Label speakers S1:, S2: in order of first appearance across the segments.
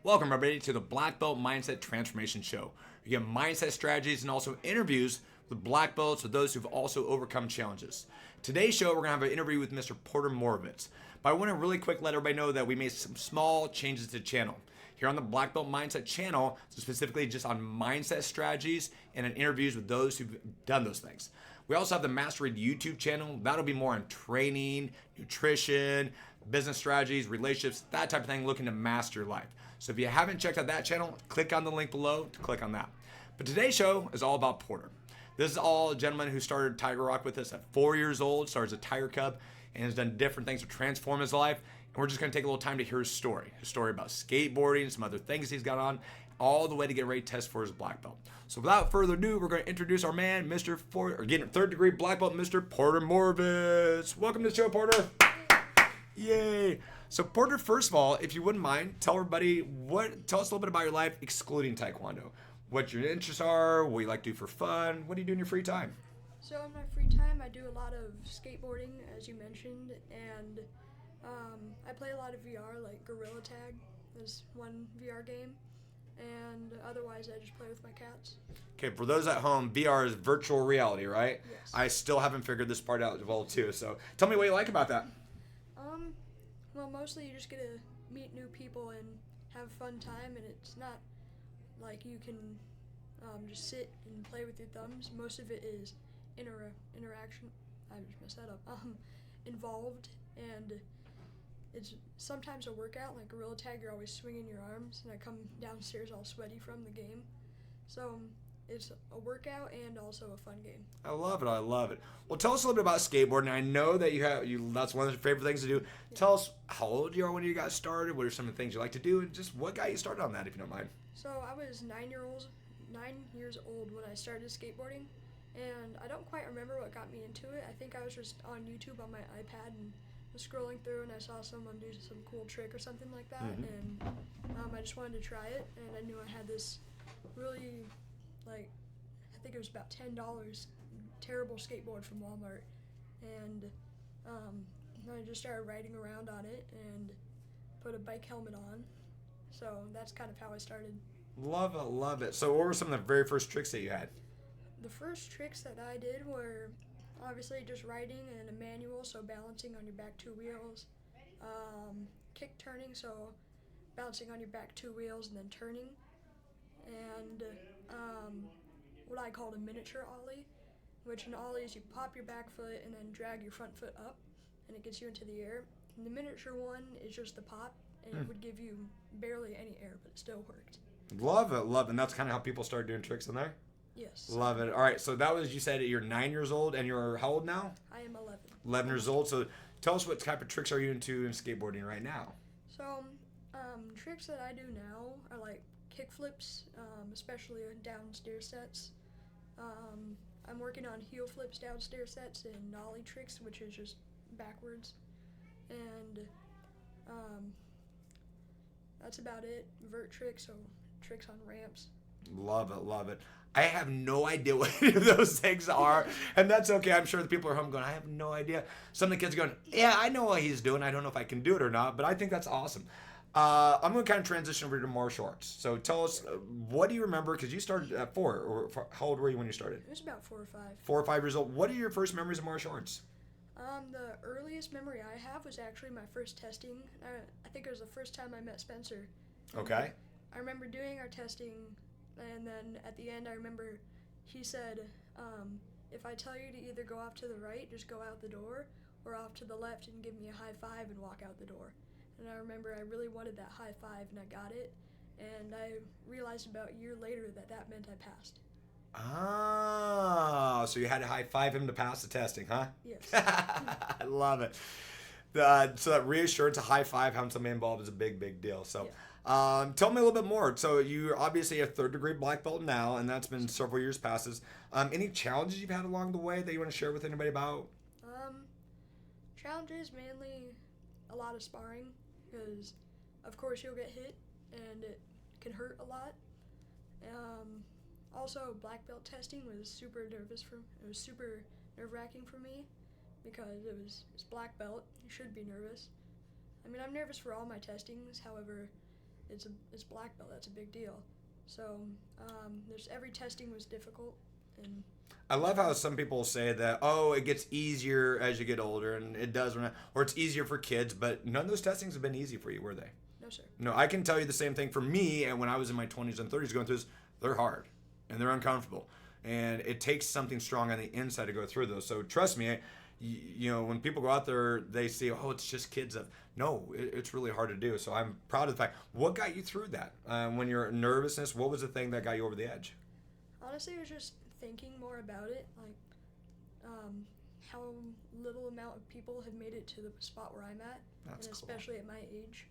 S1: Welcome, everybody, to the Blackbelt Mindset Transformation Show. You get mindset strategies and also interviews with black belts with those who've also overcome challenges. Today's show, we're going to have an interview with Mr. Porter Morovitz. But I want to really quick let everybody know that we made some small changes to the channel. Here on the Blackbelt Mindset channel, specifically just on mindset strategies and in interviews with those who've done those things. We also have the Mastery YouTube channel. That'll be more on training, nutrition, business strategies, relationships, that type of thing, looking to master your life. So if you haven't checked out that channel, click on the link below to click on that. But today's show is all about Porter. This is all a gentleman who started Tiger Rock with us at 4 years old, started as a Tiger Cub, and has done different things to transform his life. And we're just going to take a little time to hear his story about skateboarding, some other things he's got on, all the way to get ready to test for his black belt. So without further ado, we're going to introduce our man, getting third degree black belt, Mr. Porter Morovitz. Welcome to the show, Porter. Yay. So Porter, first of all, if you wouldn't mind, tell everybody tell us a little bit about your life excluding Taekwondo. What your interests are, what you like to do for fun, what do you do in your free time?
S2: So in my free time, I do a lot of skateboarding, as you mentioned, and I play a lot of VR, like Gorilla Tag is one VR game, and otherwise I just play with my cats.
S1: Okay, for those at home, VR is virtual reality, right?
S2: Yes.
S1: I still haven't figured this part out well too, so tell me what you like about that.
S2: Well, mostly you just get to meet new people and have a fun time, and it's not like you can just sit and play with your thumbs. Most of it is interaction. I just messed that up. Involved, and it's sometimes a workout. Like Gorilla Tag, you're always swinging your arms, and I come downstairs all sweaty from the game. So it's a workout and also a fun game.
S1: I love it. Well, tell us a little bit about skateboarding. I know that that's one of your favorite things to do.
S2: Yeah.
S1: Tell us how old you are when you got started, what are some of the things you like to do, and just what got you started on that, if you don't mind.
S2: So I was 9 years old when I started skateboarding, and I don't quite remember what got me into it. I think I was just on YouTube on my iPad and was scrolling through, and I saw someone do some cool trick or something like that, and I just wanted to try it, and I knew I had this really, I think it was about $10, terrible skateboard from Walmart, and I just started riding around on it and put a bike helmet on. So that's kind of how I started.
S1: Love it. So what were some of the very first tricks that you had?
S2: The first tricks that I did were obviously just riding in a manual, so balancing on your back two wheels, kick turning, so bouncing on your back two wheels and then turning, and what I called a miniature ollie, which an ollie is you pop your back foot and then drag your front foot up, and it gets you into the air. And the miniature one is just the pop, and it would give you barely any air, but it still worked.
S1: Love it. And that's kind of how people start doing tricks in there?
S2: Yes.
S1: Love it. All right, so that was, you said you're 9 years old, and you're how old now?
S2: I am 11.
S1: 11 years old. So tell us what type of tricks are you into in skateboarding right now?
S2: So, tricks that I do now are like kick flips, especially on downstairs sets. I'm working on heel flips, downstairs sets, and nollie tricks, which is just backwards. And that's about it. Vert tricks, so tricks on ramps.
S1: Love it. I have no idea what any of those things are, and that's okay. I'm sure the people at home going, I have no idea. Some of the kids are going, yeah, I know what he's doing. I don't know if I can do it or not, but I think that's awesome. I'm going to kind of transition over to martial arts. So tell us, what do you remember? Because you started at 4, or how old were you when you started?
S2: It was about 4 or 5.
S1: 4 or 5 years old. What are your first memories of martial arts?
S2: The earliest memory I have was actually my first testing. I think it was the first time I met Spencer.
S1: Okay.
S2: I remember doing our testing, and then at the end I remember he said, if I tell you to either go off to the right, just go out the door, or off to the left and give me a high five and walk out the door. And I remember I really wanted that high five, and I got it, and I realized about a year later that meant I passed.
S1: Ah, so you had to high five him to pass the testing, huh?
S2: Yes.
S1: I love it. So that reassurance, a high five, having somebody involved is a big deal. So tell me a little bit more. So you're obviously a third degree black belt now, and that's been several years passes. Any challenges you've had along the way that you want to share with anybody about?
S2: Challenges, mainly a lot of sparring, because of course you'll get hit and it can hurt a lot. Also, black belt testing was super nerve-wracking for me, because it's black belt. You should be nervous. I mean, I'm nervous for all my testings. However, it's black belt. That's a big deal. So there's every testing was difficult, and
S1: I love how some people say that, oh, it gets easier as you get older, and it does, or it's easier for kids, but none of those testings have been easy for you, were they?
S2: no sir.
S1: No, I can tell you the same thing for me, and when I was in my 20s and 30s going through this, they're hard, and they're uncomfortable, and it takes something strong on the inside to go through those. So trust me, you know, when people go out there, they say, oh, it's just kids. No, it's really hard to do. So I'm proud of the fact. What got you through that? When you're nervousness, what was the thing that got you over the edge?
S2: Honestly, it was just thinking more about it, like how little amount of people have made it to the spot where I'm at,
S1: That's
S2: and
S1: cool.
S2: especially at my age.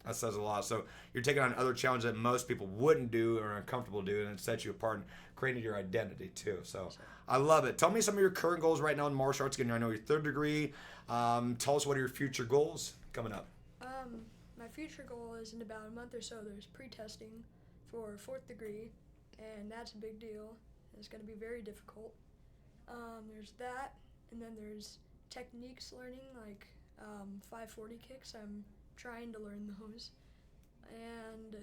S1: That says a lot. So you're taking on other challenges that most people wouldn't do or are uncomfortable doing, and it sets you apart and creating your identity too. So I love it. Tell me some of your current goals right now in martial arts. Again, I know your third degree. Tell us what are your future goals coming up.
S2: My future goal is in about a month or so. There's pre-testing for fourth degree, and that's a big deal. It's going to be very difficult. There's that, and then there's techniques learning, like 540 kicks. I'm trying to learn those, and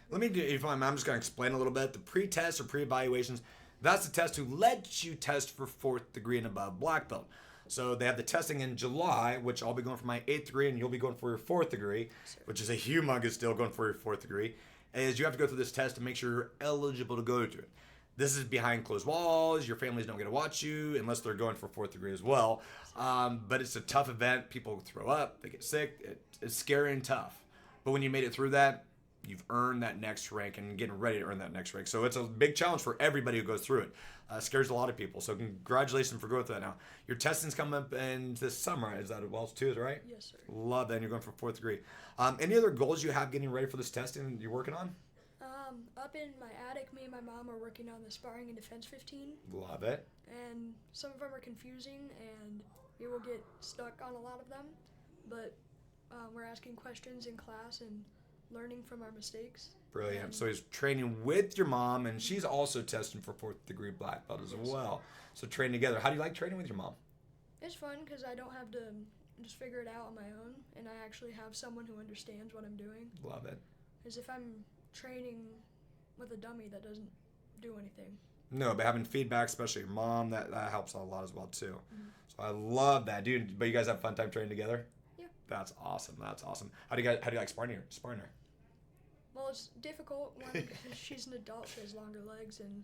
S1: Let me do, if I'm just going to explain a little bit. The pre-tests or pre-evaluations, that's the test to let you test for fourth degree and above black belt. So they have the testing in July, which I'll be going for my 8th degree, and you'll be going for your 4th degree, which is a humongous deal going for your 4th degree, is you have to go through this test to make sure you're eligible to go to it. This is behind closed walls. Your families don't get to watch you unless they're going for 4th degree as well. But it's a tough event. People throw up. They get sick. It's scary and tough. But when you made it through that, you've earned that next rank and getting ready to earn that next rank. So it's a big challenge for everybody who goes through it. Scares a lot of people. So congratulations for going through that now. Your testing's coming up in this summer. Is that well too, right?
S2: yes, sir.
S1: Love that. And you're going for 4th degree. Any other goals you have getting ready for this testing you're working on?
S2: Up in my attic, me and my mom are working on the sparring and defense 15,
S1: Love it.
S2: and some of them are confusing, and we will get stuck on a lot of them, but we're asking questions in class and learning from our mistakes.
S1: Brilliant. So he's training with your mom, and she's also testing for 4th degree black belt as well. So train together. How do you like training with your mom?
S2: It's fun because I don't have to just figure it out on my own, and I actually have someone who understands what I'm doing.
S1: Love it.
S2: Because if I'm training with a dummy, that doesn't do anything.
S1: No, but having feedback, especially your mom, that helps a lot as well too. So I love that, dude. But you guys have a fun time training together?
S2: Yeah.
S1: That's awesome. That's awesome. How do you like sparring her?
S2: Well, it's difficult. One, because she's an adult, she has longer legs, and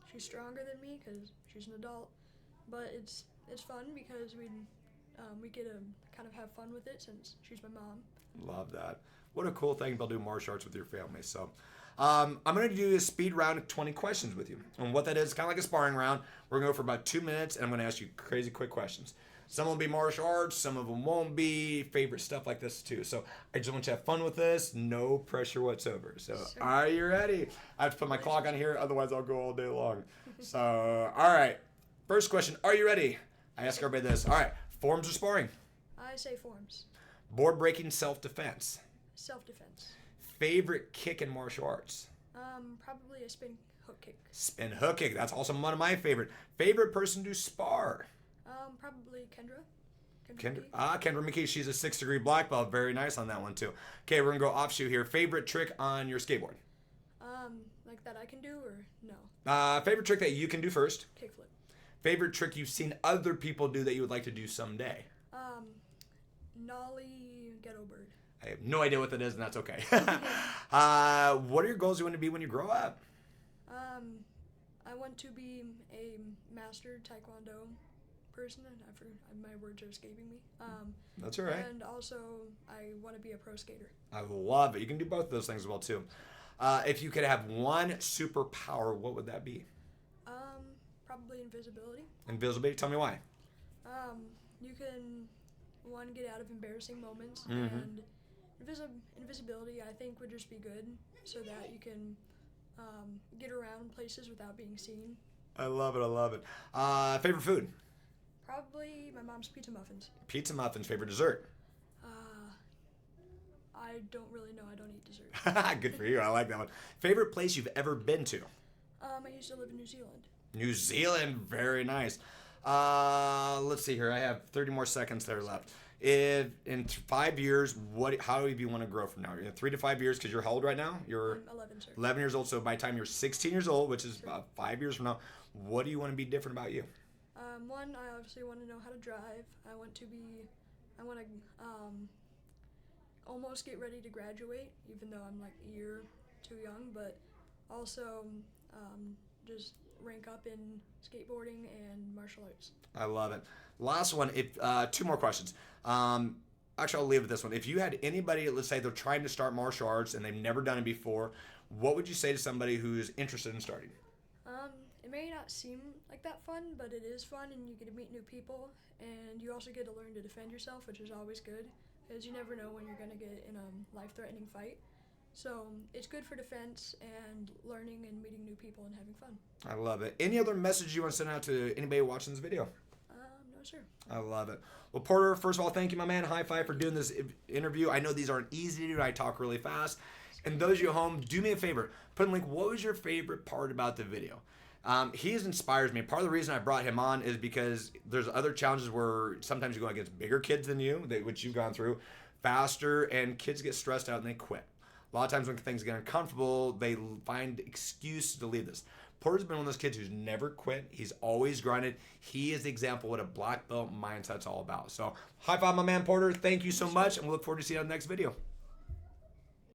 S2: she's stronger than me because she's an adult. But it's fun because we get to kind of have fun with it since she's my mom.
S1: Love that. What a cool thing about doing martial arts with your family. So I'm going to do a speed round of 20 questions with you. And what that is, kind of like a sparring round. We're going to go for about 2 minutes, and I'm going to ask you crazy quick questions. Some will be martial arts, some of them won't be. Favorite stuff like this too. So I just want you to have fun with this. No pressure whatsoever. So
S2: Sure.
S1: Are you ready? I have to put my clock on here, otherwise I'll go all day long. So, all right. First question, are you ready? I ask everybody this. All right. Forms of sparring.
S2: I say forms.
S1: Board breaking, self-defense.
S2: Self-defense.
S1: Favorite kick in martial arts?
S2: Probably a spin hook kick.
S1: Spin hook kick. That's also one of my favorite. Favorite person to spar?
S2: Probably Kendra.
S1: Kendra McKee. She's a 6th degree black belt. Very nice on that one too. Okay, we're gonna go offshoot here. Favorite trick on your skateboard?
S2: Like that I can do or no?
S1: Favorite trick that you can do first?
S2: Kickflip.
S1: Favorite trick you've seen other people do that you would like to do someday?
S2: Nollie ghetto bird.
S1: I have no idea what that is, and that's okay. What are your goals you want to be when you grow up?
S2: I want to be a master Taekwondo person, and my words are escaping me.
S1: That's all right.
S2: And also, I want to be a pro skater.
S1: I love it. You can do both of those things as well too. If you could have one superpower, what would that be?
S2: Probably invisibility.
S1: Invisibility. Tell me why.
S2: You can get out of embarrassing moments,
S1: Mm-hmm.
S2: and invisibility I think would just be good so that you can get around places without being seen.
S1: I love it. I love it. Favorite food?
S2: Probably my mom's pizza muffins.
S1: Pizza muffins. Favorite dessert?
S2: I don't really know. I don't eat dessert.
S1: Good for you. I like that one. Favorite place you've ever been to?
S2: I used to live in New Zealand.
S1: New Zealand. Very nice. Let's see here. I have 30 more seconds there left. if in 5 years, how do you want to grow from now? 3 to 5 years, because you're how old right now? You're
S2: I'm 11, sir.
S1: 11 years old. So by the time you're 16 years old, which is about 5 years from now, what do you want to be different about you?
S2: One, I obviously want to know how to drive. I want to almost get ready to graduate, even though I'm like a year too young, but also just rank up in skateboarding and martial arts.
S1: I love it. Last one. If 2 more questions. Actually, I'll leave with this one. If you had anybody, let's say they're trying to start martial arts and they've never done it before, what would you say to somebody who's interested in starting?
S2: It may not seem like that fun, but it is fun, and you get to meet new people, and you also get to learn to defend yourself, which is always good, because you never know when you're going to get in a life-threatening fight. So it's good for defense and learning and meeting new people and having fun.
S1: I love it. Any other message you want to send out to anybody watching this video?
S2: No, sir.
S1: I love it. Well, Porter, first of all, thank you, my man. High five for doing this interview. I know these aren't easy to do. I talk really fast. And those of you at home, do me a favor. Put in link, what was your favorite part about the video? He inspires me. Part of the reason I brought him on is because there's other challenges where sometimes you go against bigger kids than you, which you've gone through, faster, and kids get stressed out and they quit. A lot of times when things get uncomfortable, they find excuses to leave this. Porter's been one of those kids who's never quit. He's always grinded. He is the example of what a black belt mindset's all about. So high five, my man Porter. Thank you so much, and we look forward to seeing you on the next video.